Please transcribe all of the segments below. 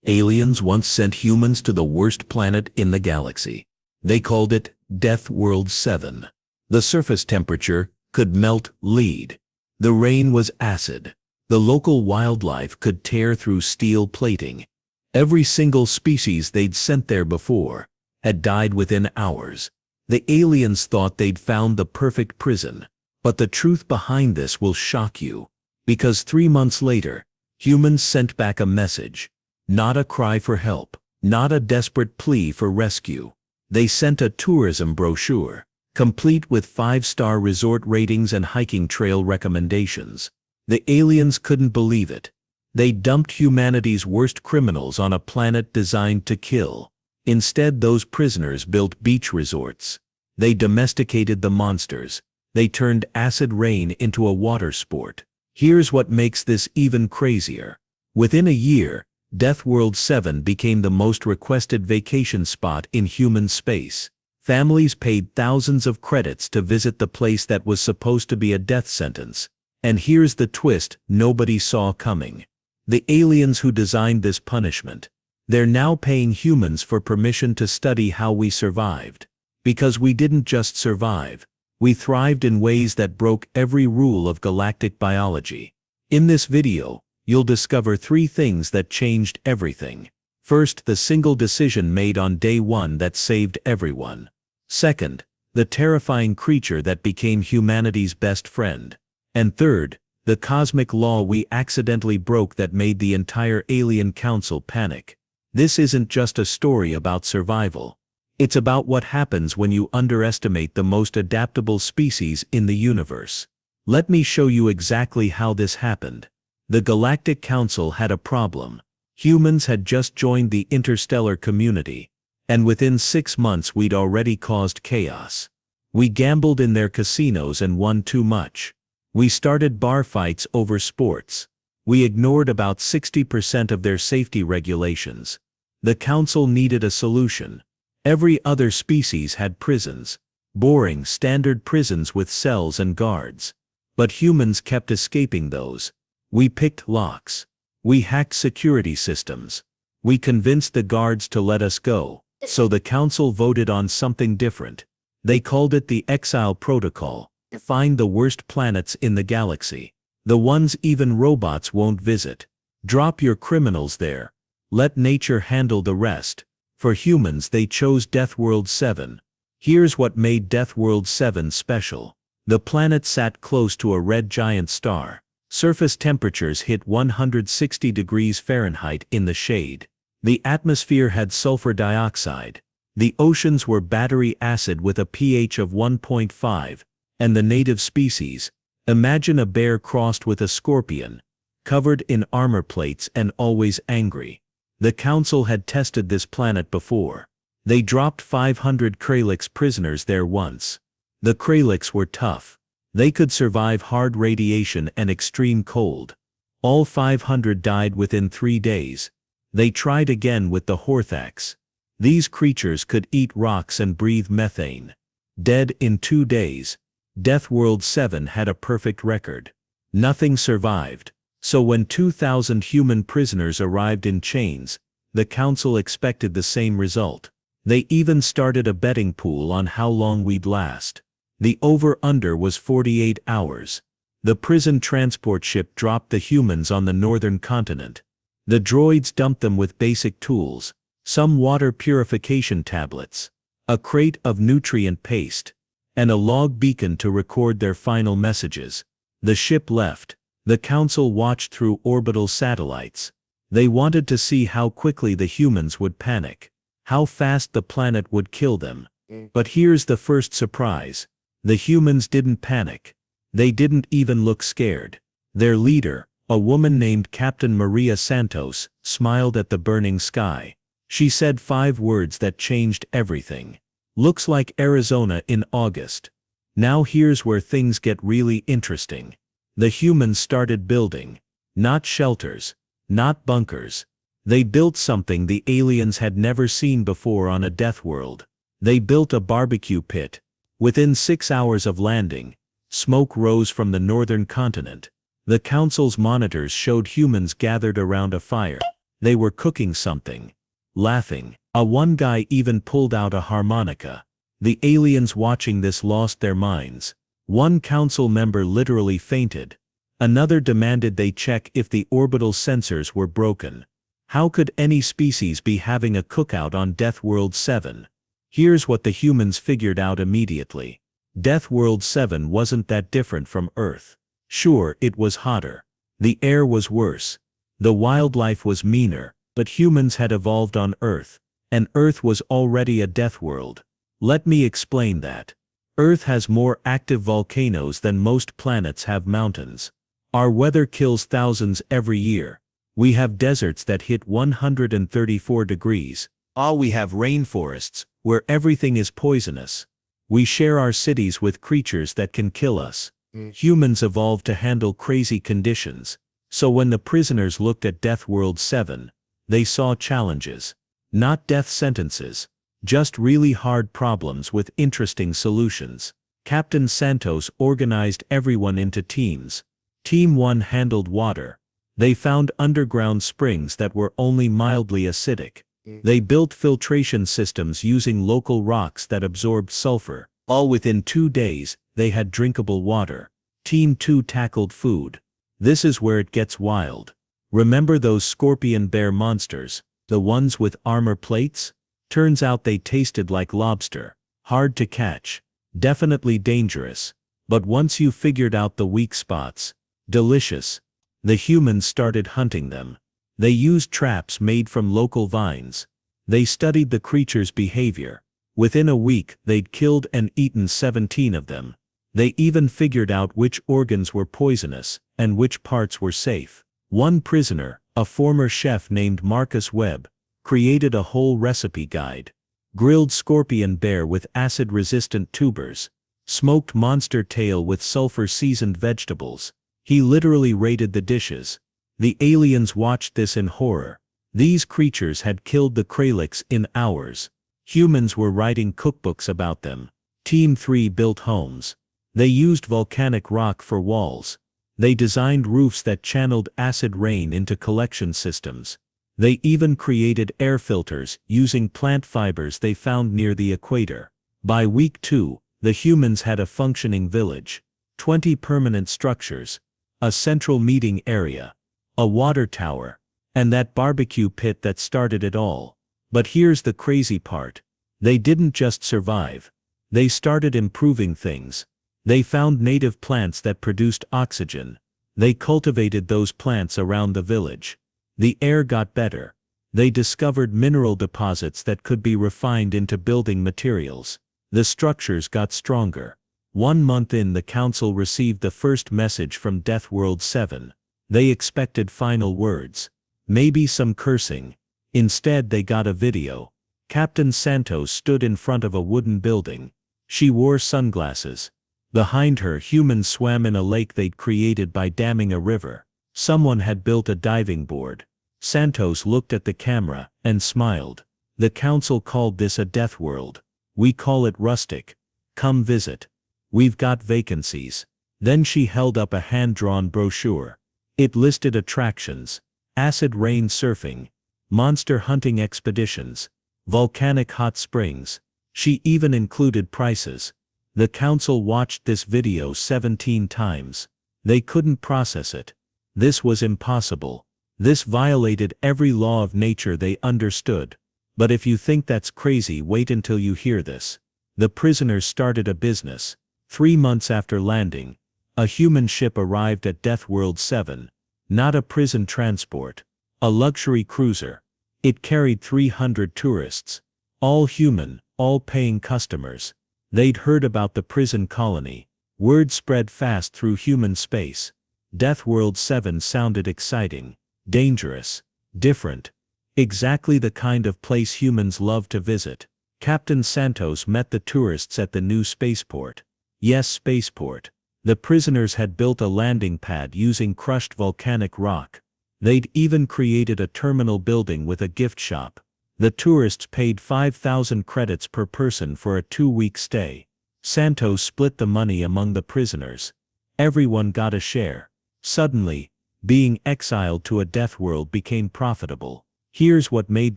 Aliens once sent humans to the worst planet in the galaxy. They called it Death World 7. The surface temperature could melt lead. The rain was acid. The local wildlife could tear through steel plating. Every single species they'd sent there before had died within hours. The aliens thought they'd found the perfect prison. But the truth behind this will shock you. Because 3 months later, humans sent back a message. Not a cry for help. Not a desperate plea for rescue. They sent a tourism brochure, complete with 5-star resort ratings and hiking trail recommendations. The aliens couldn't believe it. They dumped humanity's worst criminals on a planet designed to kill. Instead, those prisoners built beach resorts. They domesticated the monsters. They turned acid rain into a water sport. Here's what makes this even crazier. Within a year, Death World 7 became the most requested vacation spot in human space. Families paid thousands of credits to visit the place that was supposed to be a death sentence. And here's the twist nobody saw coming. The aliens who designed this punishment. They're now paying humans for permission to study how we survived. Because we didn't just survive. We thrived in ways that broke every rule of galactic biology. In this video, you'll discover 3 things that changed everything. First, the single decision made on day 1 that saved everyone. Second, the terrifying creature that became humanity's best friend. And third, the cosmic law we accidentally broke that made the entire alien council panic. This isn't just a story about survival. It's about what happens when you underestimate the most adaptable species in the universe. Let me show you exactly how this happened. The Galactic Council had a problem. Humans had just joined the interstellar community. And within 6 months we'd already caused chaos. We gambled in their casinos and won too much. We started bar fights over sports. We ignored about 60% of their safety regulations. The council needed a solution. Every other species had prisons. Boring, standard prisons with cells and guards. But humans kept escaping those. We picked locks. We hacked security systems. We convinced the guards to let us go. So the council voted on something different. They called it the Exile Protocol. Find the worst planets in the galaxy. The ones even robots won't visit. Drop your criminals there. Let nature handle the rest. For humans they chose Death World 7. Here's what made Death World 7 special. The planet sat close to a red giant star. Surface temperatures hit 160 degrees Fahrenheit in the shade. The atmosphere had sulfur dioxide. The oceans were battery acid with a pH of 1.5. And the native species. Imagine a bear crossed with a scorpion. Covered in armor plates and always angry. The council had tested this planet before. They dropped 500 Kralix prisoners there once. The Kralix were tough. They could survive hard radiation and extreme cold. All 500 died within 3 days. They tried again with the Horthax. These creatures could eat rocks and breathe methane. Dead in 2 days. Death World 7 had a perfect record. Nothing survived. So when 2,000 human prisoners arrived in chains, the council expected the same result. They even started a betting pool on how long we'd last. The over-under was 48 hours. The prison transport ship dropped the humans on the northern continent. The droids dumped them with basic tools, some water purification tablets, a crate of nutrient paste, and a log beacon to record their final messages. The ship left. The council watched through orbital satellites. They wanted to see how quickly the humans would panic, how fast the planet would kill them. But here's the first surprise. The humans didn't panic. They didn't even look scared. Their leader, a woman named Captain Maria Santos, smiled at the burning sky. She said 5 words that changed everything. Looks like Arizona in August. Now here's where things get really interesting. The humans started building. Not shelters. Not bunkers. They built something the aliens had never seen before on a death world. They built a barbecue pit. Within 6 hours of landing, smoke rose from the northern continent. The council's monitors showed humans gathered around a fire. They were cooking something. Laughing. One guy even pulled out a harmonica. The aliens watching this lost their minds. One council member literally fainted. Another demanded they check if the orbital sensors were broken. How could any species be having a cookout on Death World 7? Here's what the humans figured out immediately. Death World 7 wasn't that different from Earth. Sure, it was hotter. The air was worse. The wildlife was meaner, but humans had evolved on Earth, and Earth was already a death world. Let me explain that. Earth has more active volcanoes than most planets have mountains. Our weather kills thousands every year. We have deserts that hit 134 degrees. We have rainforests, where everything is poisonous. We share our cities with creatures that can kill us. Humans evolved to handle crazy conditions. So when the prisoners looked at Death World 7, they saw challenges. Not death sentences. Just really hard problems with interesting solutions. Captain Santos organized everyone into teams. Team 1 handled water. They found underground springs that were only mildly acidic. They built filtration systems using local rocks that absorbed sulfur. All within 2 days, they had drinkable water. Team 2 tackled food. This is where it gets wild. Remember those scorpion bear monsters, the ones with armor plates? Turns out they tasted like lobster. Hard to catch. Definitely dangerous. But once you figured out the weak spots, delicious. The humans started hunting them. They used traps made from local vines. They studied the creatures' behavior. Within a week, they'd killed and eaten 17 of them. They even figured out which organs were poisonous, and which parts were safe. One prisoner, a former chef named Marcus Webb, created a whole recipe guide. Grilled scorpion bear with acid-resistant tubers. Smoked monster tail with sulfur-seasoned vegetables. He literally rated the dishes. The aliens watched this in horror. These creatures had killed the Kralix in hours. Humans were writing cookbooks about them. Team 3 built homes. They used volcanic rock for walls. They designed roofs that channeled acid rain into collection systems. They even created air filters using plant fibers they found near the equator. By week 2, the humans had a functioning village. 20 permanent structures. A central meeting area. A water tower. And that barbecue pit that started it all. But here's the crazy part. They didn't just survive. They started improving things. They found native plants that produced oxygen. They cultivated those plants around the village. The air got better. They discovered mineral deposits that could be refined into building materials. The structures got stronger. 1 month in, the council received the first message from Death World 7. They expected final words. Maybe some cursing. Instead they got a video. Captain Santos stood in front of a wooden building. She wore sunglasses. Behind her, humans swam in a lake they'd created by damming a river. Someone had built a diving board. Santos looked at the camera and smiled. The council called this a death world. We call it rustic. Come visit. We've got vacancies. Then she held up a hand-drawn brochure. It listed attractions. Acid rain surfing. Monster hunting expeditions. Volcanic hot springs. She even included prices. The council watched this video 17 times. They couldn't process it. This was impossible. This violated every law of nature they understood. But if you think that's crazy, wait until you hear this. The prisoners started a business. 3 months after landing, a human ship arrived at Death World 7. Not a prison transport. A luxury cruiser. It carried 300 tourists. All human, all paying customers. They'd heard about the prison colony. Word spread fast through human space. Death World 7 sounded exciting, dangerous, different. Exactly the kind of place humans love to visit. Captain Santos met the tourists at the new spaceport. Yes, spaceport. The prisoners had built a landing pad using crushed volcanic rock. They'd even created a terminal building with a gift shop. The tourists paid 5,000 credits per person for a 2-week stay. Santos split the money among the prisoners. Everyone got a share. Suddenly, being exiled to a death world became profitable. Here's what made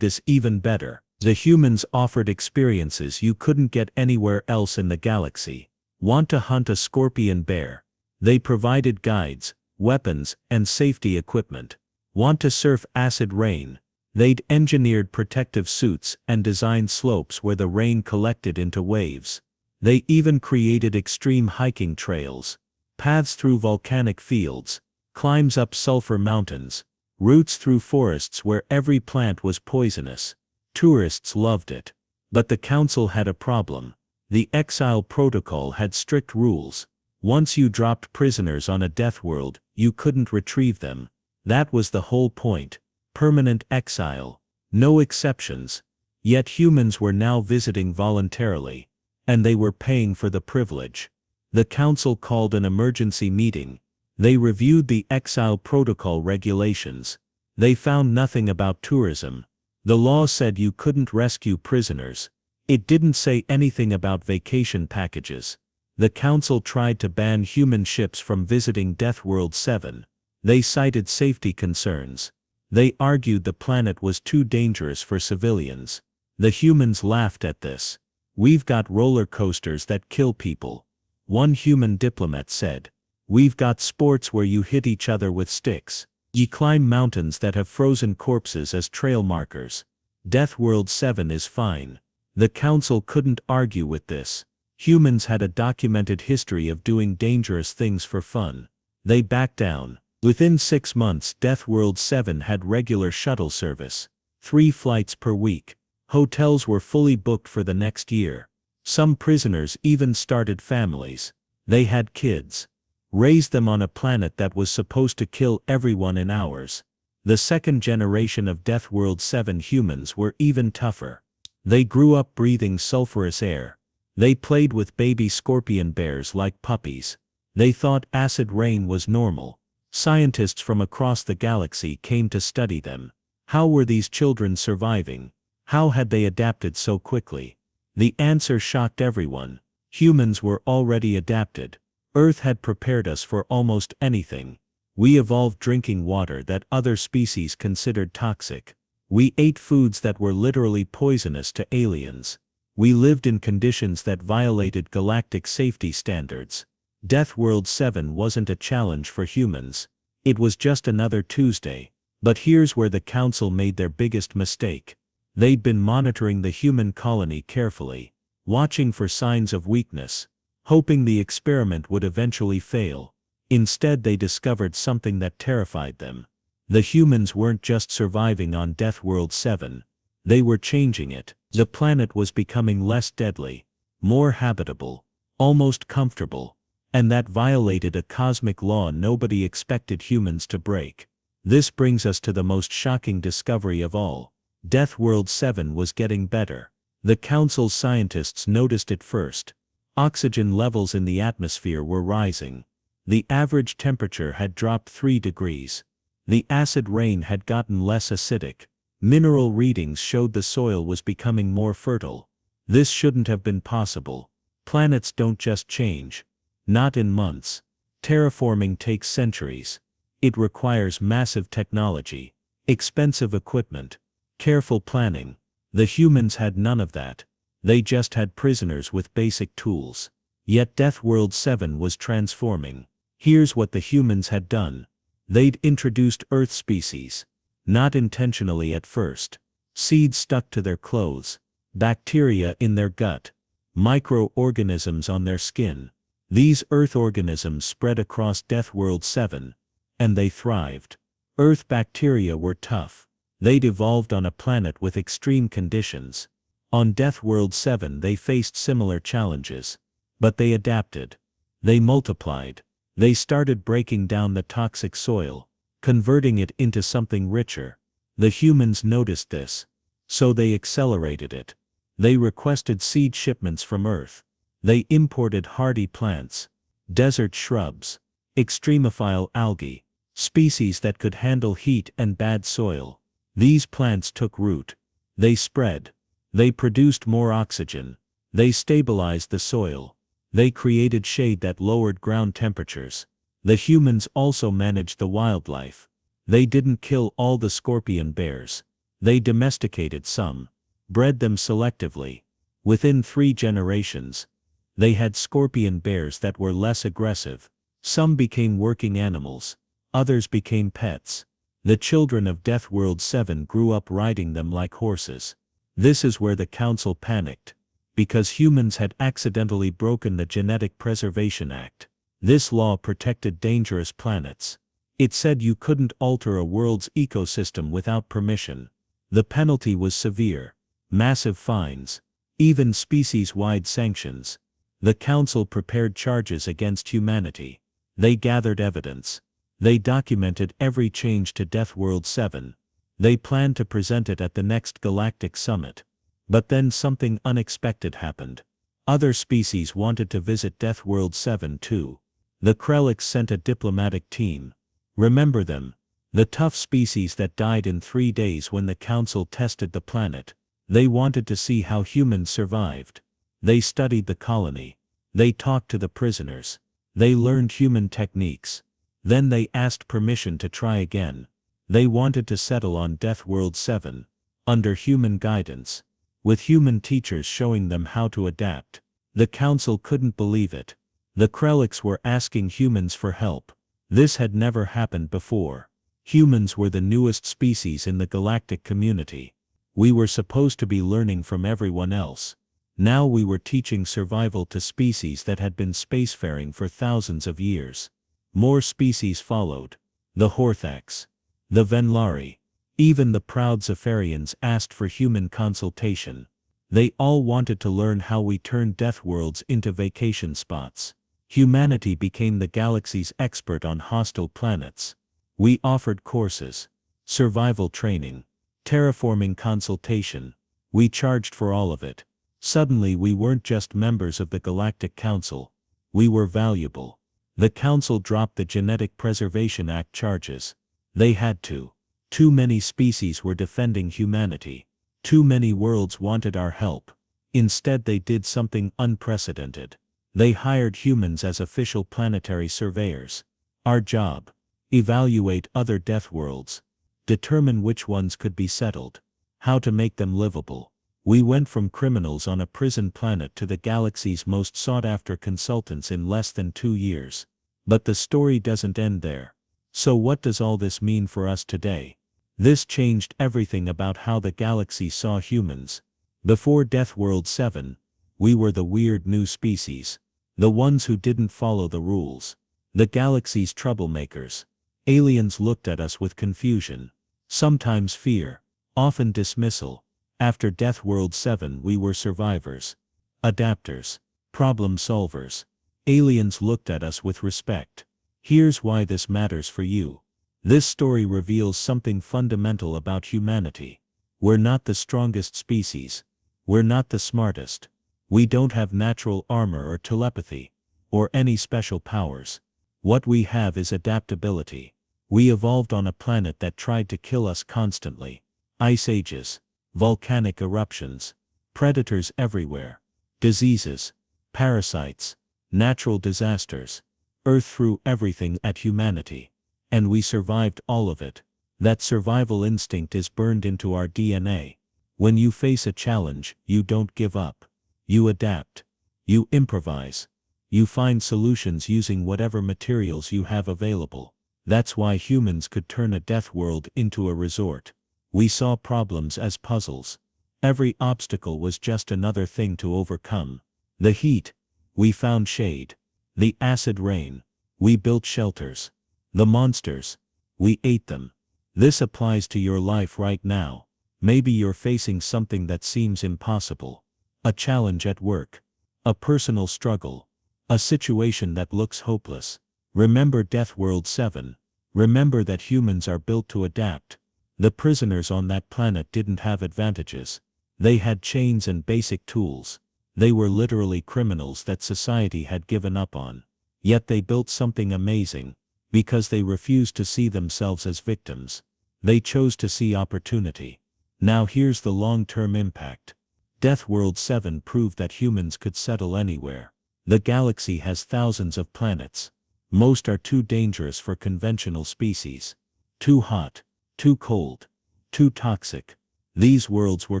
this even better. The humans offered experiences you couldn't get anywhere else in the galaxy. Want to hunt a scorpion bear? They provided guides, weapons, and safety equipment. Want to surf acid rain? They'd engineered protective suits and designed slopes where the rain collected into waves. They even created extreme hiking trails, paths through volcanic fields, climbs up sulfur mountains, routes through forests where every plant was poisonous. Tourists loved it. But the council had a problem. The exile protocol had strict rules. Once you dropped prisoners on a death world, you couldn't retrieve them. That was the whole point. Permanent exile. No exceptions. Yet humans were now visiting voluntarily. And they were paying for the privilege. The council called an emergency meeting. They reviewed the exile protocol regulations. They found nothing about tourism. The law said you couldn't rescue prisoners. It didn't say anything about vacation packages. The council tried to ban human ships from visiting Death World 7. They cited safety concerns. They argued the planet was too dangerous for civilians. The humans laughed at this. We've got roller coasters that kill people. One human diplomat said. We've got sports where you hit each other with sticks. You climb mountains that have frozen corpses as trail markers. Death World 7 is fine. The council couldn't argue with this. Humans had a documented history of doing dangerous things for fun. They backed down. Within 6 months, Death World 7 had regular shuttle service. 3 flights per week. Hotels were fully booked for the next year. Some prisoners even started families. They had kids. Raised them on a planet that was supposed to kill everyone in hours. The second generation of Death World 7 humans were even tougher. They grew up breathing sulfurous air. They played with baby scorpion bears like puppies. They thought acid rain was normal. Scientists from across the galaxy came to study them. How were these children surviving? How had they adapted so quickly? The answer shocked everyone. Humans were already adapted. Earth had prepared us for almost anything. We evolved drinking water that other species considered toxic. We ate foods that were literally poisonous to aliens. We lived in conditions that violated galactic safety standards. Death World 7 wasn't a challenge for humans. It was just another Tuesday. But here's where the council made their biggest mistake. They'd been monitoring the human colony carefully, watching for signs of weakness, hoping the experiment would eventually fail. Instead, they discovered something that terrified them. The humans weren't just surviving on Death World 7. They were changing it. The planet was becoming less deadly, more habitable, almost comfortable. And that violated a cosmic law nobody expected humans to break. This brings us to the most shocking discovery of all. Death World 7 was getting better. The council's scientists noticed it first. Oxygen levels in the atmosphere were rising. The average temperature had dropped 3 degrees. The acid rain had gotten less acidic. Mineral readings showed the soil was becoming more fertile. This shouldn't have been possible. Planets don't just change. Not in months. Terraforming takes centuries. It requires massive technology, expensive equipment, careful planning. The humans had none of that. They just had prisoners with basic tools. Yet Death World 7 was transforming. Here's what the humans had done. They'd introduced Earth species. Not intentionally at first. Seeds stuck to their clothes. Bacteria in their gut. Microorganisms on their skin. These Earth organisms spread across Death World 7. And they thrived. Earth bacteria were tough. They'd evolved on a planet with extreme conditions. On Death World 7 they faced similar challenges. But they adapted. They multiplied. They started breaking down the toxic soil, converting it into something richer. The humans noticed this. So they accelerated it. They requested seed shipments from Earth. They imported hardy plants, desert shrubs, extremophile algae, species that could handle heat and bad soil. These plants took root. They spread. They produced more oxygen. They stabilized the soil. They created shade that lowered ground temperatures. The humans also managed the wildlife. They didn't kill all the scorpion bears. They domesticated some, bred them selectively. Within 3 generations, they had scorpion bears that were less aggressive. Some became working animals, others became pets. The children of Death World 7 grew up riding them like horses. This is where the Council panicked, because humans had accidentally broken the Genetic Preservation Act. This law protected dangerous planets. It said you couldn't alter a world's ecosystem without permission. The penalty was severe. Massive fines. Even species-wide sanctions. The Council prepared charges against humanity. They gathered evidence. They documented every change to Death World 7. They planned to present it at the next Galactic Summit. But then something unexpected happened. Other species wanted to visit Death World 7 too. The Krelliks sent a diplomatic team. Remember them? The tough species that died in 3 days when the Council tested the planet. They wanted to see how humans survived. They studied the colony. They talked to the prisoners. They learned human techniques. Then they asked permission to try again. They wanted to settle on Death World 7. Under human guidance. With human teachers showing them how to adapt. The Council couldn't believe it. The Krelliks were asking humans for help. This had never happened before. Humans were the newest species in the galactic community. We were supposed to be learning from everyone else. Now we were teaching survival to species that had been spacefaring for thousands of years. More species followed. The Horthax. The Venlari. Even the proud Zephyrians asked for human consultation. They all wanted to learn how we turned death worlds into vacation spots. Humanity became the galaxy's expert on hostile planets. We offered courses, survival training, terraforming consultation. We charged for all of it. Suddenly we weren't just members of the Galactic Council. We were valuable. The Council dropped the Genetic Preservation Act charges. They had to. Too many species were defending humanity. Too many worlds wanted our help. Instead they did something unprecedented. They hired humans as official planetary surveyors. Our job: evaluate other death worlds. Determine which ones could be settled. How to make them livable. We went from criminals on a prison planet to the galaxy's most sought-after consultants in less than 2 years. But the story doesn't end there. So what does all this mean for us today? This changed everything about how the galaxy saw humans. Before Death World 7, we were the weird new species. The ones who didn't follow the rules. The galaxy's troublemakers. Aliens looked at us with confusion. Sometimes fear. Often dismissal. After Death World 7 we were survivors. Adapters. Problem solvers. Aliens looked at us with respect. Here's why this matters for you. This story reveals something fundamental about humanity. We're not the strongest species. We're not the smartest. We don't have natural armor or telepathy, or any special powers. What we have is adaptability. We evolved on a planet that tried to kill us constantly. Ice ages, volcanic eruptions, predators everywhere, diseases, parasites, natural disasters. Earth threw everything at humanity. And we survived all of it. That survival instinct is burned into our DNA. When you face a challenge, you don't give up. You adapt. You improvise. You find solutions using whatever materials you have available. That's why humans could turn a death world into a resort. We saw problems as puzzles. Every obstacle was just another thing to overcome. The heat. We found shade. The acid rain. We built shelters. The monsters. We ate them. This applies to your life right now. Maybe you're facing something that seems impossible. A challenge at work. A personal struggle. A situation that looks hopeless. Remember Death World 7. Remember that humans are built to adapt. The prisoners on that planet didn't have advantages. They had chains and basic tools. They were literally criminals that society had given up on. Yet they built something amazing. Because they refused to see themselves as victims. They chose to see opportunity. Now here's the long-term impact. Death World 7 proved that humans could settle anywhere. The galaxy has thousands of planets. Most are too dangerous for conventional species. Too hot. Too cold. Too toxic. These worlds were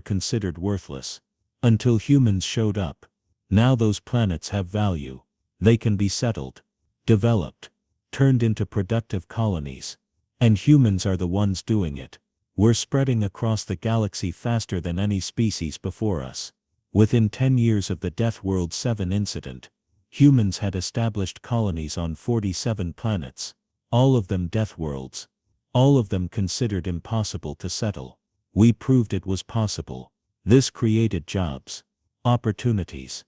considered worthless. Until humans showed up. Now those planets have value. They can be settled, developed, turned into productive colonies. And humans are the ones doing it. We're spreading across the galaxy faster than any species before us. Within 10 years of the Death World 7 incident, humans had established colonies on 47 planets, all of them death worlds, all of them considered impossible to settle. We proved it was possible. This created jobs, opportunities,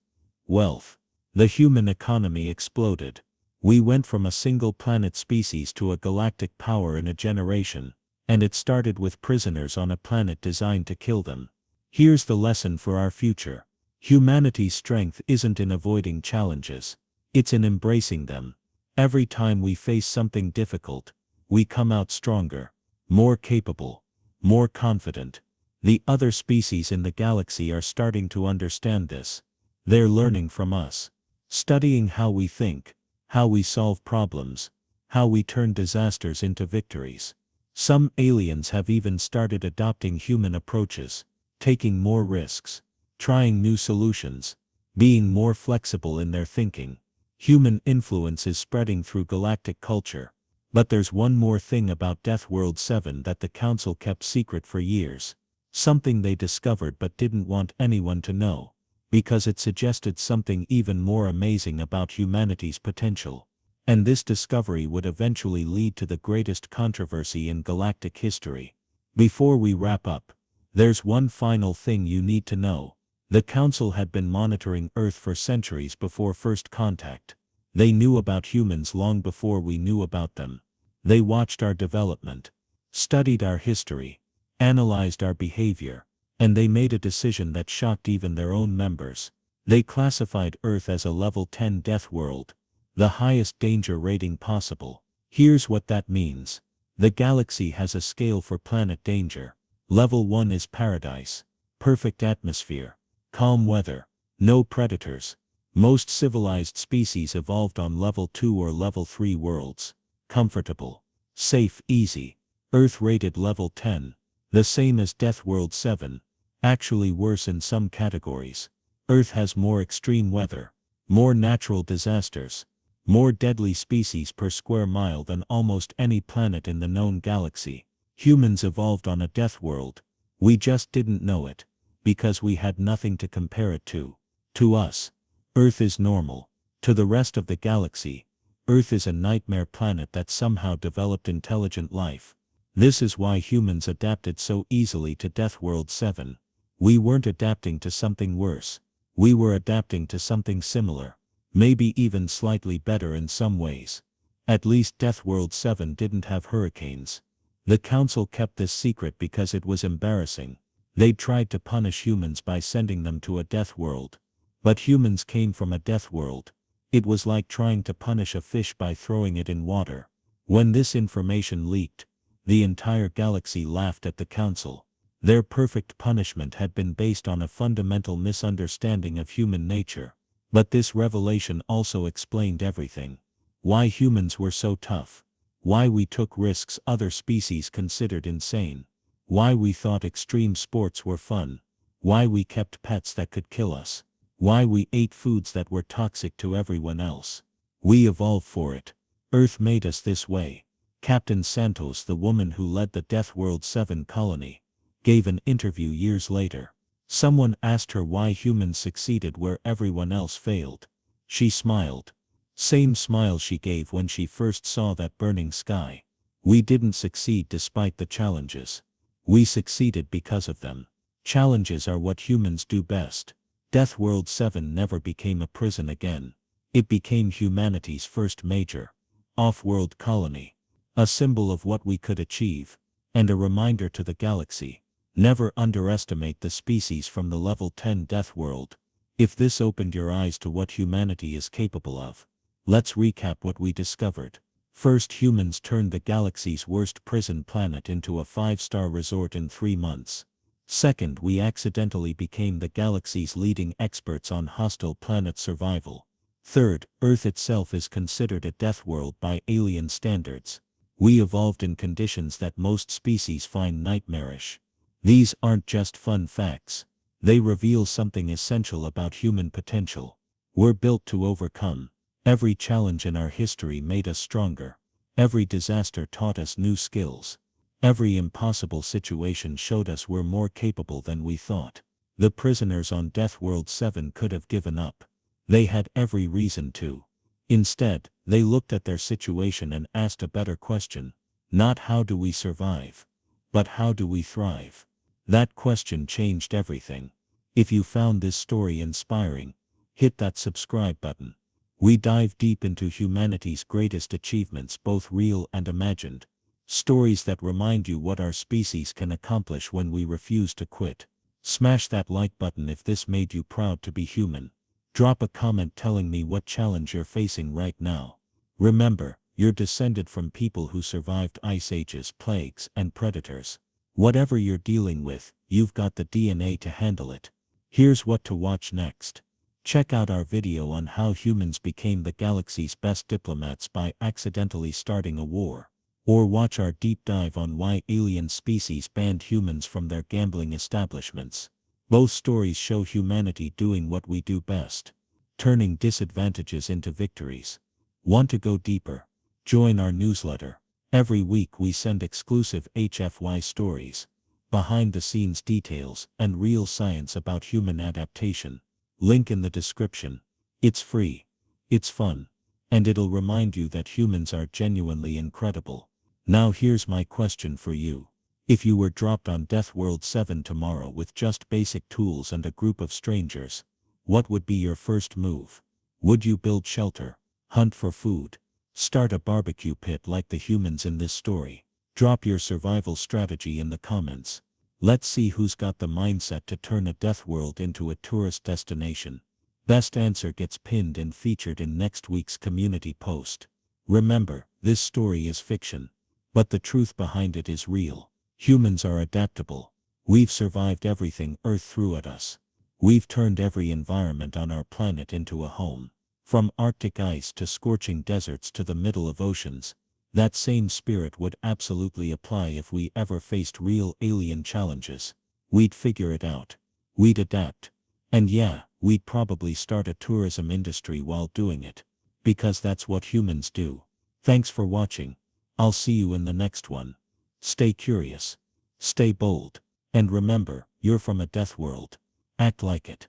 wealth. The human economy exploded. We went from a single planet species to a galactic power in a generation, and it started with prisoners on a planet designed to kill them. Here's the lesson for our future. Humanity's strength isn't in avoiding challenges. It's in embracing them. Every time we face something difficult, we come out stronger, more capable, more confident. The other species in the galaxy are starting to understand this. They're learning from us, studying how we think, how we solve problems, how we turn disasters into victories. Some aliens have even started adopting human approaches, taking more risks, trying new solutions, being more flexible in their thinking. Human influence is spreading through galactic culture. But there's one more thing about Death World 7 that the Council kept secret for years. Something they discovered but didn't want anyone to know, because it suggested something even more amazing about humanity's potential. And this discovery would eventually lead to the greatest controversy in galactic history. Before we wrap up, there's one final thing you need to know. The Council had been monitoring Earth for centuries before first contact. They knew about humans long before we knew about them. They watched our development, studied our history, analyzed our behavior, and they made a decision that shocked even their own members. They classified Earth as a level 10 death world, the highest danger rating possible. Here's what that means. The galaxy has a scale for planet danger. Level 1 is paradise, perfect atmosphere, calm weather, no predators. Most civilized species evolved on level 2 or level 3 worlds. Comfortable, safe, easy. Earth rated level 10, the same as Death World 7, actually worse in some categories. Earth has more extreme weather, more natural disasters, more deadly species per square mile than almost any planet in the known galaxy. Humans evolved on a death world. We just didn't know it, because we had nothing to compare it to. To us, Earth is normal. To the rest of the galaxy, Earth is a nightmare planet that somehow developed intelligent life. This is why humans adapted so easily to Death World 7. We weren't adapting to something worse. We were adapting to something similar, maybe even slightly better in some ways. At least Death World 7 didn't have hurricanes. The Council kept this secret because it was embarrassing. They tried to punish humans by sending them to a death world. But humans came from a death world. It was like trying to punish a fish by throwing it in water. When this information leaked, the entire galaxy laughed at the Council. Their perfect punishment had been based on a fundamental misunderstanding of human nature. But this revelation also explained everything. Why humans were so tough. Why we took risks other species considered insane. Why we thought extreme sports were fun. Why we kept pets that could kill us. Why we ate foods that were toxic to everyone else. We evolved for it. Earth made us this way. Captain Santos, the woman who led the Death World 7 colony, gave an interview years later. Someone asked her why humans succeeded where everyone else failed. She smiled. Same smile she gave when she first saw that burning sky. We didn't succeed despite the challenges. We succeeded because of them. Challenges are what humans do best. Death World 7 never became a prison again. It became humanity's first major, off-world colony. A symbol of what we could achieve, and a reminder to the galaxy. Never underestimate the species from the level 10 death world. If this opened your eyes to what humanity is capable of, let's recap what we discovered. First, humans turned the galaxy's worst prison planet into a 5-star resort in 3 months. Second, we accidentally became the galaxy's leading experts on hostile planet survival. Third, Earth itself is considered a death world by alien standards. We evolved in conditions that most species find nightmarish. These aren't just fun facts. They reveal something essential about human potential. We're built to overcome. Every challenge in our history made us stronger. Every disaster taught us new skills. Every impossible situation showed us we're more capable than we thought. The prisoners on Death World 7 could have given up. They had every reason to. Instead, they looked at their situation and asked a better question. Not how do we survive, but how do we thrive? That question changed everything. If you found this story inspiring, hit that subscribe button. We dive deep into humanity's greatest achievements, both real and imagined. Stories that remind you what our species can accomplish when we refuse to quit. Smash that like button if this made you proud to be human. Drop a comment telling me what challenge you're facing right now. Remember, you're descended from people who survived ice ages, plagues, and predators. Whatever you're dealing with, you've got the DNA to handle it. Here's what to watch next. Check out our video on how humans became the galaxy's best diplomats by accidentally starting a war. Or watch our deep dive on why alien species banned humans from their gambling establishments. Both stories show humanity doing what we do best, turning disadvantages into victories. Want to go deeper? Join our newsletter. Every week we send exclusive HFY stories, behind-the-scenes details, and real science about human adaptation. Link in the description. It's free, it's fun, and it'll remind you that humans are genuinely incredible. Now here's my question for you. If you were dropped on Death World 7 tomorrow with just basic tools and a group of strangers, what would be your first move? Would you build shelter, hunt for food, start a barbecue pit like the humans in this story? Drop your survival strategy in the comments. Let's see who's got the mindset to turn a Death World into a tourist destination. Best answer gets pinned and featured in next week's community post. Remember, this story is fiction, but the truth behind it is real. Humans are adaptable. We've survived everything Earth threw at us. We've turned every environment on our planet into a home. From Arctic ice to scorching deserts to the middle of oceans. That same spirit would absolutely apply if we ever faced real alien challenges. We'd figure it out. We'd adapt. And yeah, we'd probably start a tourism industry while doing it. Because that's what humans do. Thanks for watching. I'll see you in the next one. Stay curious. Stay bold. And remember, you're from a Death World. Act like it.